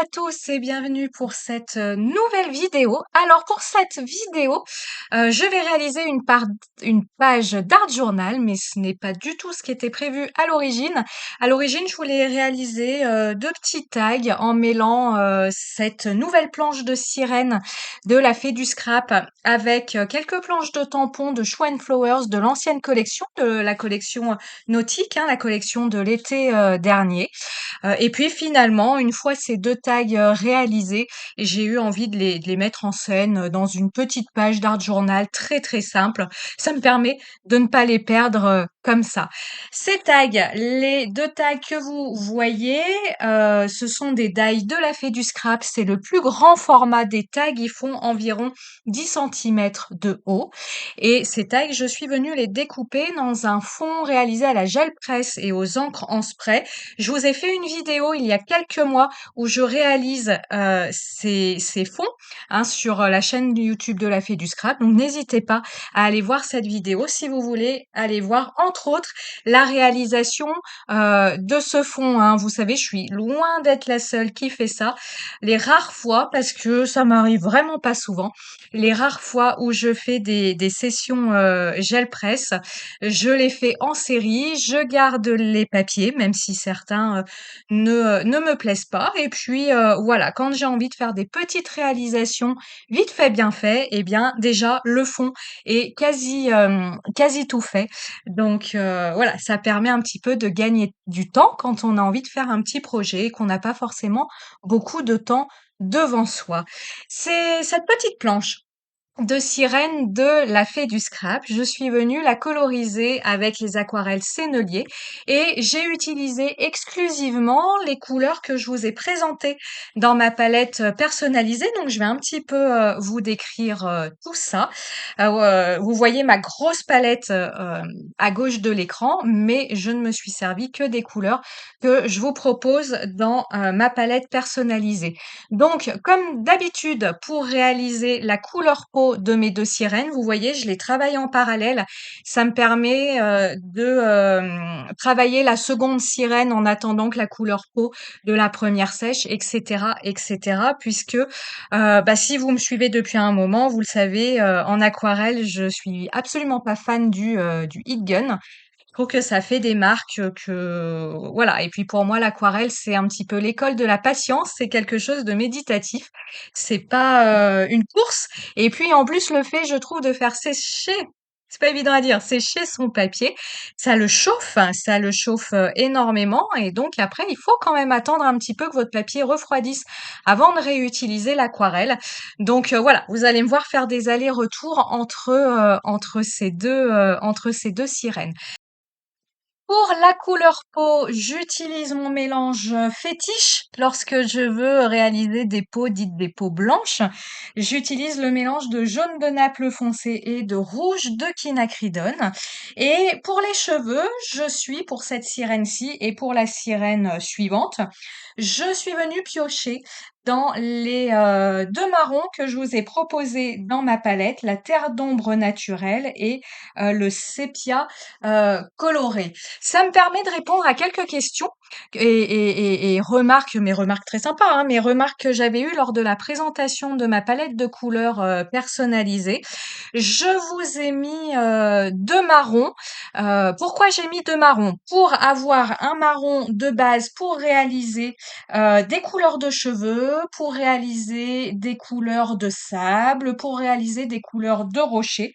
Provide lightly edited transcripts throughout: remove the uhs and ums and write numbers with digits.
à tous et bienvenue pour cette nouvelle vidéo. Alors pour cette vidéo, je vais réaliser une page d'art journal, mais ce n'est pas du tout ce qui était prévu à l'origine. À l'origine, je voulais réaliser deux petits tags en mêlant cette nouvelle planche de sirène de la Fée du Scrap avec quelques planches de tampons de Show and Flowers de l'ancienne collection, de la collection nautique, hein, la collection de l'été dernier. Et puis finalement, une fois ces 2 tags, réalisés, j'ai eu envie de les mettre en scène, dans une petite page d'art journal très, très simple. Ça me permet de ne pas les perdre, comme ça. Ces tags, les 2 tags que vous voyez, ce sont des die de la Fée du Scrap. C'est le plus grand format des tags. Ils font environ 10 centimètres de haut et ces tags, je suis venue les découper dans un fond réalisé à la gel presse et aux encres en spray. Je vous ai fait une vidéo il y a quelques mois où je réalise ces fonds, hein, sur la chaîne YouTube de la Fée du Scrap. Donc n'hésitez pas à aller voir cette vidéo si vous voulez aller voir entre autres la réalisation de ce fond, hein. Vous savez, je suis loin d'être la seule qui fait ça. Les rares fois, parce que ça m'arrive vraiment pas souvent, les rares fois où je fais des sessions gel presse, je les fais en série, je garde les papiers, même si certains ne me plaisent pas. Et puis voilà, quand j'ai envie de faire des petites réalisations vite fait, bien fait, eh bien déjà le fond est quasi tout fait. Donc voilà, ça permet un petit peu de gagner du temps quand on a envie de faire un petit projet et qu'on n'a pas forcément beaucoup de temps devant soi. C'est cette petite planche de sirène de la Fée du Scrap. Je suis venue la coloriser avec les aquarelles Sennelier et j'ai utilisé exclusivement les couleurs que je vous ai présentées dans ma palette personnalisée. Donc je vais un petit peu vous décrire tout ça. Vous voyez ma grosse palette à gauche de l'écran, mais je ne me suis servi que des couleurs que je vous propose dans ma palette personnalisée. Donc, comme d'habitude, pour réaliser la couleur peau de mes 2 sirènes, vous voyez, je les travaille en parallèle. Ça me permet, travailler la seconde sirène en attendant que la couleur peau de la première sèche et cetera et cetera. Puisque, bah, si vous me suivez depuis un moment, vous le savez, en aquarelle, je suis absolument pas fan du heat gun. Je trouve que ça fait des marques que voilà. Et puis pour moi, l'aquarelle, c'est un petit peu l'école de la patience, c'est quelque chose de méditatif. C'est pas, une course et puis en plus le fait, je trouve, de faire sécher, c'est pas évident à dire, sécher son papier, ça le chauffe, énormément et donc après il faut quand même attendre un petit peu que votre papier refroidisse avant de réutiliser l'aquarelle. Donc voilà, vous allez me voir faire des allers-retours entre ces 2 sirènes. Pour la couleur peau, j'utilise mon mélange fétiche lorsque je veux réaliser des peaux dites des peaux blanches. J'utilise le mélange de jaune de Naples foncé et de rouge de quinacridone. Et pour les cheveux, je suis pour cette sirène-ci et pour la sirène suivante, je suis venue piocher dans les 2 marrons que je vous ai proposés dans ma palette, la terre d'ombre naturelle et le sépia coloré. Ça me permet de répondre à quelques questions et remarques, mes remarques très sympas, hein, mes remarques que j'avais eues lors de la présentation de ma palette de couleurs personnalisée. Je vous ai mis 2 marrons. Pourquoi j'ai mis 2 marrons? Pour avoir un marron de base pour réaliser des couleurs de cheveux, pour réaliser des couleurs de sable, pour réaliser des couleurs de rocher.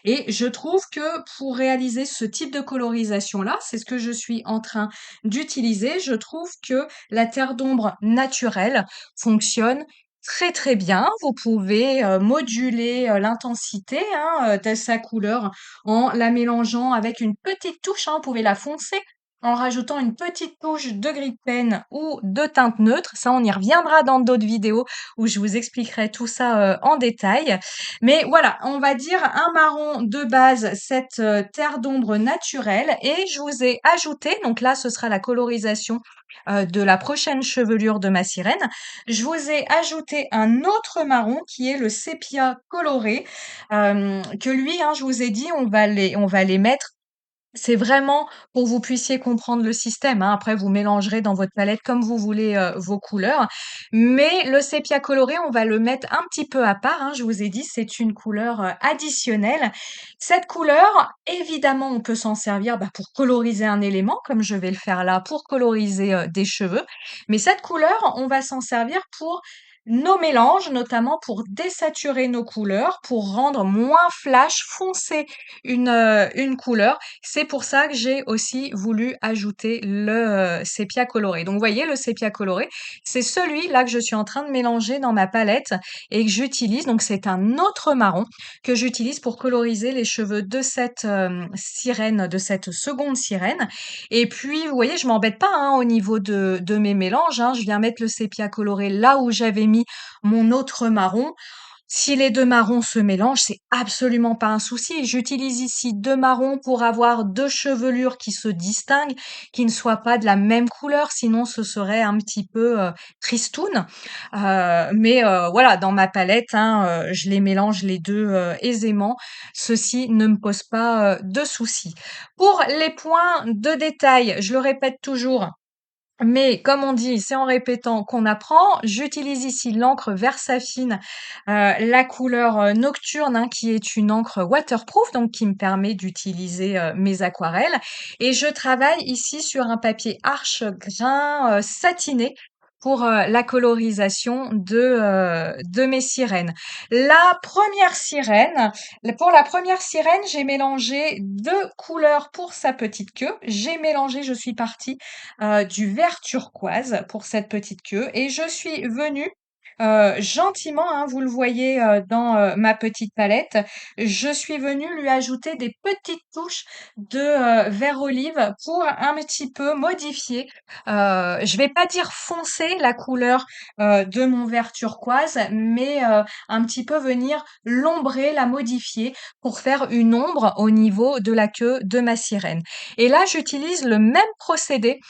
Et je trouve que pour réaliser ce type de colorisation-là, c'est ce que je suis en train d'utiliser, je trouve que la terre d'ombre naturelle fonctionne très très bien. Vous pouvez moduler l'intensité, hein, de sa couleur en la mélangeant avec une petite touche, hein, vous pouvez la foncer en rajoutant une petite touche de gris de pen ou de teinte neutre. Ça, on y reviendra dans d'autres vidéos où je vous expliquerai tout ça en détail. Mais voilà, on va dire un marron de base, cette terre d'ombre naturelle. Et je vous ai ajouté, donc là, ce sera la colorisation de la prochaine chevelure de ma sirène. Je vous ai ajouté un autre marron qui est le sépia coloré, que lui, hein, je vous ai dit, on va les mettre C'est vraiment pour que vous puissiez comprendre le système, hein. Après, vous mélangerez dans votre palette comme vous voulez, vos couleurs. Mais le sépia coloré, on va le mettre un petit peu à part, hein. Je vous ai dit, c'est une couleur, additionnelle. Cette couleur, évidemment, on peut s'en servir, bah, pour coloriser un élément, comme je vais le faire là, pour coloriser, des cheveux. Mais cette couleur, on va s'en servir pour nos mélanges, notamment pour désaturer nos couleurs, pour rendre moins flash, foncé une couleur. C'est pour ça que j'ai aussi voulu ajouter le, sépia coloré. Donc vous voyez le sépia coloré, c'est celui-là que je suis en train de mélanger dans ma palette et que j'utilise. Donc c'est un autre marron que j'utilise pour coloriser les cheveux de cette, sirène, de cette seconde sirène. Et puis vous voyez, je m'embête pas, hein, au niveau de mes mélanges, hein. Je viens mettre le sépia coloré là où j'avais mis mon autre marron. Si les 2 marrons se mélangent, c'est absolument pas un souci. J'utilise ici 2 marrons pour avoir 2 chevelures qui se distinguent, qui ne soient pas de la même couleur, sinon ce serait un petit peu, tristoun. Mais voilà, dans ma palette, hein, je les mélange les 2 aisément. Ceci ne me pose pas, de soucis. Pour les points de détail, je le répète toujours, mais comme on dit, c'est en répétant qu'on apprend. J'utilise ici l'encre Versafine, la couleur, nocturne, hein, qui est une encre waterproof, donc qui me permet d'utiliser, mes aquarelles et je travaille ici sur un papier arche grain, satiné pour, la colorisation de mes sirènes. La première sirène, pour la première sirène, j'ai mélangé 2 couleurs pour sa petite queue. Je suis partie du vert turquoise pour cette petite queue et je suis venue gentiment, hein, vous le voyez dans ma petite palette, je suis venue lui ajouter des petites touches de vert olive pour un petit peu modifier. Je vais pas dire foncer la couleur de mon vert turquoise, mais un petit peu venir l'ombrer, la modifier pour faire une ombre au niveau de la queue de ma sirène. Et là, j'utilise le même procédé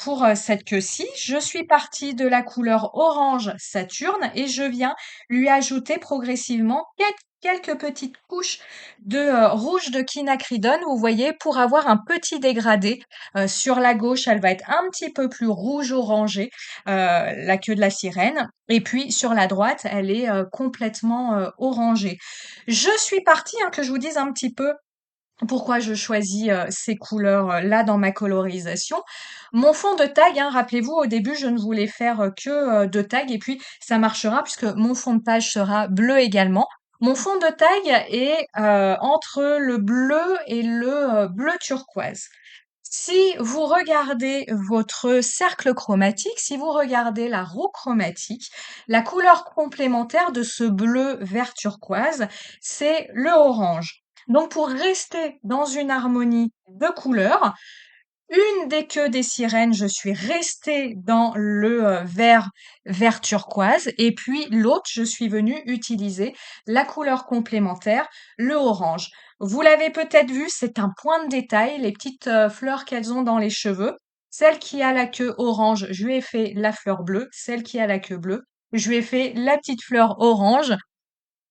pour cette queue-ci. Je suis partie de la couleur orange Saturne et je viens lui ajouter progressivement quelques petites couches de rouge de quinacridone, vous voyez, pour avoir un petit dégradé. Sur la gauche, elle va être un petit peu plus rouge orangé, la queue de la sirène. Et puis sur la droite, elle est complètement orangée. Je suis partie, hein, que je vous dise un petit peu pourquoi je choisis, ces couleurs, là dans ma colorisation. Mon fond de taille, hein, rappelez-vous au début je ne voulais faire, que, de tag et puis ça marchera puisque mon fond de page sera bleu également. Mon fond de taille est, entre le bleu et le, bleu turquoise. Si vous regardez votre cercle chromatique, si vous regardez la roue chromatique, la couleur complémentaire de ce bleu vert turquoise, c'est le orange. Donc pour rester dans une harmonie de couleurs, une des queues des sirènes, je suis restée dans le vert turquoise et puis l'autre, je suis venue utiliser la couleur complémentaire, le orange. Vous l'avez peut-être vu, c'est un point de détail, les petites fleurs qu'elles ont dans les cheveux. Celle qui a la queue orange, je lui ai fait la fleur bleue. Celle qui a la queue bleue, je lui ai fait la petite fleur orange.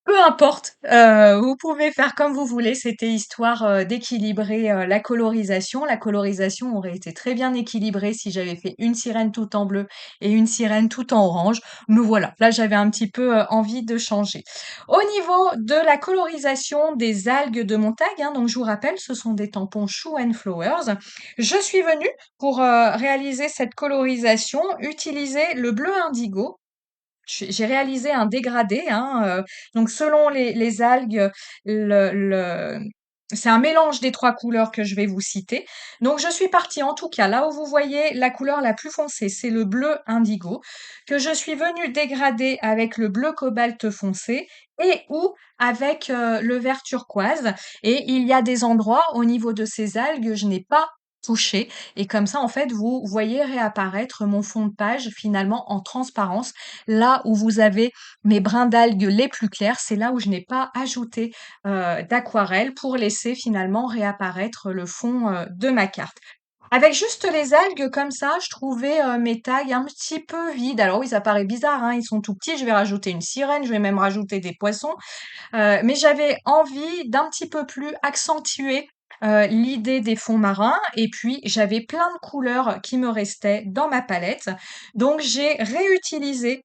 Peu importe, vous pouvez faire comme vous voulez, c'était histoire, d'équilibrer, la colorisation. La colorisation aurait été très bien équilibrée si j'avais fait une sirène tout en bleu et une sirène tout en orange. Mais voilà, là j'avais un petit peu, envie de changer. Au niveau de la colorisation des algues de mon tag, hein, donc je vous rappelle, ce sont des tampons Shoe and Flowers. Je suis venue pour, réaliser cette colorisation, utiliser le bleu indigo j'ai réalisé un dégradé, hein, donc selon les algues, le c'est un mélange des 3 couleurs que je vais vous citer. Donc je suis partie en tout cas, là où vous voyez la couleur la plus foncée, c'est le bleu indigo, que je suis venue dégrader avec le bleu cobalt foncé et ou avec, le vert turquoise et il y a des endroits au niveau de ces algues, je n'ai pas touché et comme ça, en fait, vous voyez réapparaître mon fond de page finalement en transparence. Là où vous avez mes brins d'algues les plus clairs, c'est là où je n'ai pas ajouté, d'aquarelle pour laisser finalement réapparaître le fond, de ma carte. Avec juste les algues comme ça, je trouvais, mes tags un petit peu vides. Alors oui, ça paraît bizarre, hein, ils sont tout petits, je vais rajouter une sirène, je vais même rajouter des poissons, mais j'avais envie d'un petit peu plus accentuer, l'idée des fonds marins et puis j'avais plein de couleurs qui me restaient dans ma palette. Donc j'ai réutilisé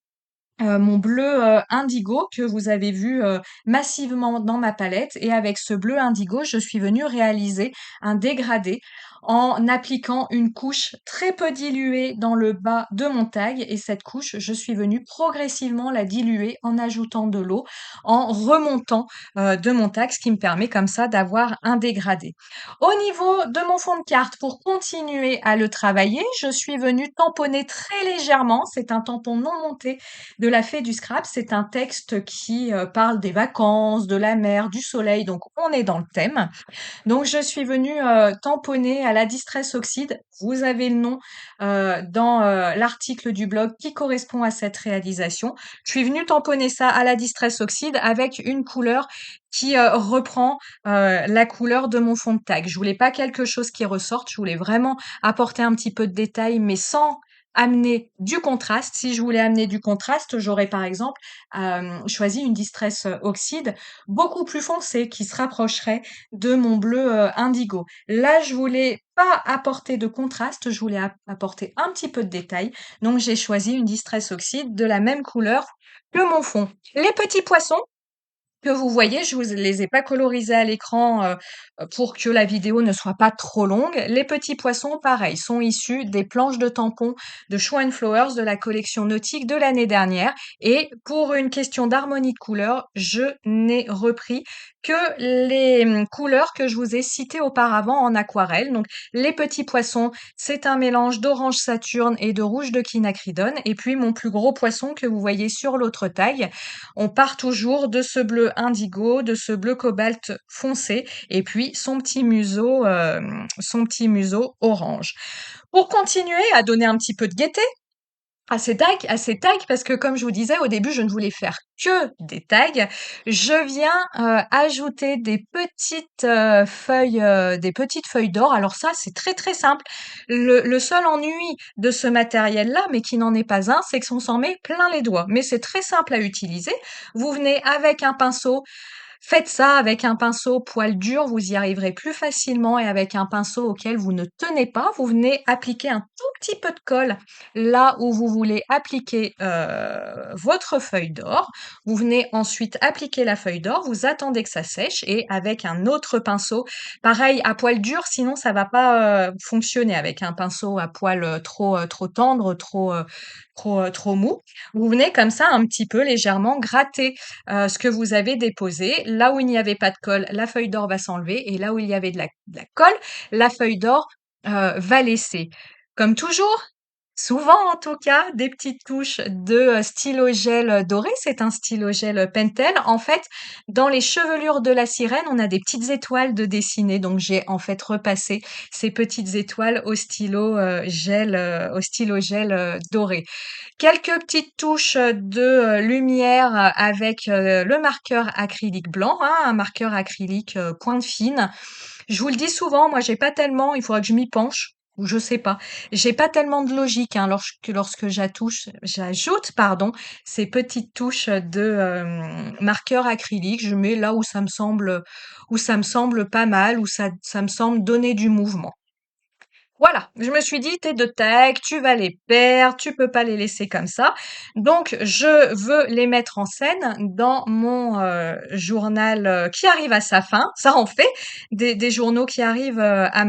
mon bleu, indigo que vous avez vu, massivement dans ma palette et avec ce bleu indigo, je suis venue réaliser un dégradé en appliquant une couche très peu diluée dans le bas de mon tag et cette couche, je suis venue progressivement la diluer en ajoutant de l'eau, en remontant, de mon tag, ce qui me permet comme ça d'avoir un dégradé. Au niveau de mon fond de carte, pour continuer à le travailler, je suis venue tamponner très légèrement, c'est un tampon non monté de la Fée du Scrap. C'est un texte qui parle des vacances, de la mer, du soleil, donc on est dans le thème. Donc je suis venue tamponner à la Distress Oxide. Vous avez le nom dans l'article du blog qui correspond à cette réalisation. Je suis venue tamponner ça à la Distress Oxide avec une couleur qui reprend la couleur de mon fond de tag. Je voulais pas quelque chose qui ressorte, je voulais vraiment apporter un petit peu de détail, mais sans amener du contraste. Si je voulais amener du contraste, j'aurais par exemple choisi une Distress Oxide beaucoup plus foncée qui se rapprocherait de mon bleu indigo. Là, je voulais pas apporter de contraste, je voulais apporter un petit peu de détail. Donc, j'ai choisi une Distress Oxide de la même couleur que mon fond. Les petits poissons, que vous voyez, je vous les ai pas colorisés à l'écran pour que la vidéo ne soit pas trop longue. Les petits poissons, pareil, sont issus des planches de tampons de Show and Flowers de la collection nautique de l'année dernière. Et pour une question d'harmonie de couleurs, je n'ai repris que les couleurs que je vous ai citées auparavant en aquarelle. Donc, les petits poissons, c'est un mélange d'orange Saturne et de rouge de quinacridone. Et puis, mon plus gros poisson que vous voyez sur l'autre taille, on part toujours de ce bleu indigo, de ce bleu cobalt foncé, et puis son petit museau orange. Pour continuer à donner un petit peu de gaieté à ces tags, parce que comme je vous disais au début, je ne voulais faire que des tags. Je viens ajouter des petites feuilles d'or. Alors ça, c'est très très simple. Le seul ennui de ce matériel-là, mais qui n'en est pas un, c'est qu'on s'en met plein les doigts. Mais c'est très simple à utiliser. Vous venez avec un pinceau. Faites ça avec un pinceau poil dur, vous y arriverez plus facilement et avec un pinceau auquel vous ne tenez pas, vous venez appliquer un tout petit peu de colle là où vous voulez appliquer votre feuille d'or. Vous venez ensuite appliquer la feuille d'or, vous attendez que ça sèche et avec un autre pinceau, pareil à poil dur, sinon ça va pas fonctionner avec un pinceau à poil trop tendre, trop mou. Vous venez comme ça un petit peu légèrement gratter ce que vous avez déposé. Là où il n'y avait pas de colle, la feuille d'or va s'enlever et là où il y avait de la colle, la feuille d'or va laisser. Comme toujours, souvent en tout cas, des petites touches de stylo gel doré. C'est un stylo gel Pentel. En fait, dans les chevelures de la sirène, on a des petites étoiles de dessiner. Donc j'ai en fait repassé ces petites étoiles au stylo gel doré. Quelques petites touches de lumière avec le marqueur acrylique blanc, hein, un marqueur acrylique pointe fine. Je vous le dis souvent, moi j'ai pas tellement, il faudrait que je m'y penche, ou je sais pas, j'ai pas tellement de logique hein, lorsque j'ajoute pardon, ces petites touches de marqueur acrylique. Je mets là où ça me semble pas mal, où ça me semble donner du mouvement. Voilà, je me suis dit, tes 2 tags, tu vas les perdre, tu peux pas les laisser comme ça. Donc je veux les mettre en scène dans mon journal qui arrive à sa fin. Ça en fait des journaux qui arrivent à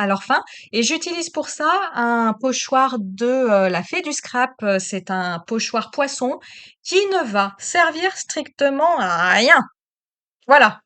leur fin. Et j'utilise pour ça un pochoir de la Fée du Scrap. C'est un pochoir poisson qui ne va servir strictement à rien. Voilà.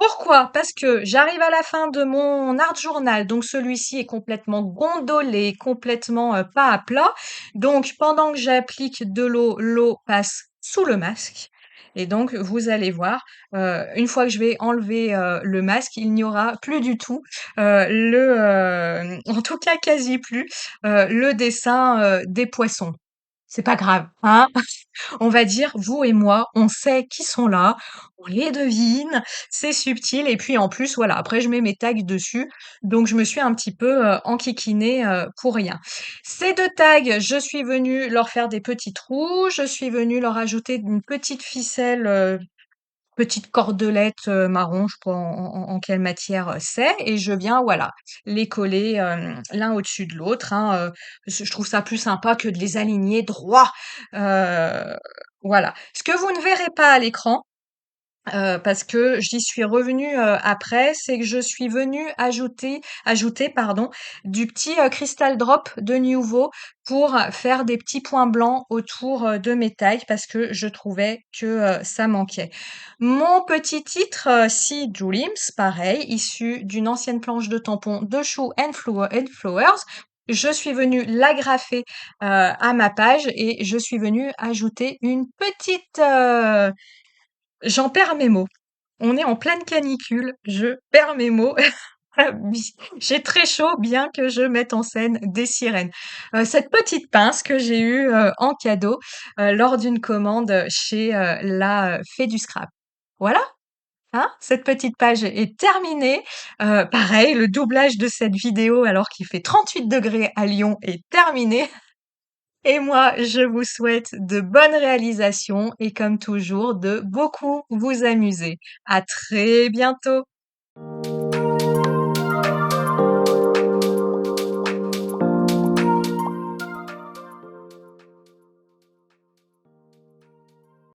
Pourquoi? Parce que j'arrive à la fin de mon art journal, donc celui-ci est complètement gondolé, complètement pas à plat. Donc pendant que j'applique de l'eau, l'eau passe sous le masque. Et donc vous allez voir, une fois que je vais enlever le masque, il n'y aura plus du tout en tout cas quasi plus, le dessin des poissons. C'est pas grave, hein? On va dire, vous et moi, on sait qui sont là, on les devine, c'est subtil et puis en plus, voilà, après je mets mes tags dessus, donc je me suis un petit peu enquiquinée pour rien. Ces 2 tags, je suis venue leur faire des petits trous, je suis venue leur ajouter une petite ficelle petites cordelettes, marron, je sais pas en quelle matière, c'est et je viens, voilà, les coller, l'un au-dessus de l'autre, hein, je trouve ça plus sympa que de les aligner droit, heu, voilà. Ce que vous ne verrez pas à l'écran, parce que j'y suis revenue, après, c'est que je suis venue ajouter pardon, du petit, Crystal Drop de Nuvo pour, faire des petits points blancs autour, de mes tailles parce que je trouvais que, ça manquait. Mon petit titre, Sea Dreams, pareil, issu d'une ancienne planche de tampon de Shoe and Flowers. Je suis venue l'agrafer, à ma page et je suis venue ajouter une petite, j'en perds mes mots. On est en pleine canicule, je perds mes mots. J'ai très chaud, bien que je mette en scène des sirènes. Cette petite pince que j'ai eue en cadeau lors d'une commande chez la Fée du Scrap. Voilà, hein, cette petite page est terminée. Pareil, le doublage de cette vidéo, alors qu'il fait 38 degrés à Lyon, est terminé. Et moi, je vous souhaite de bonnes réalisations et comme toujours, de beaucoup vous amuser. À très bientôt!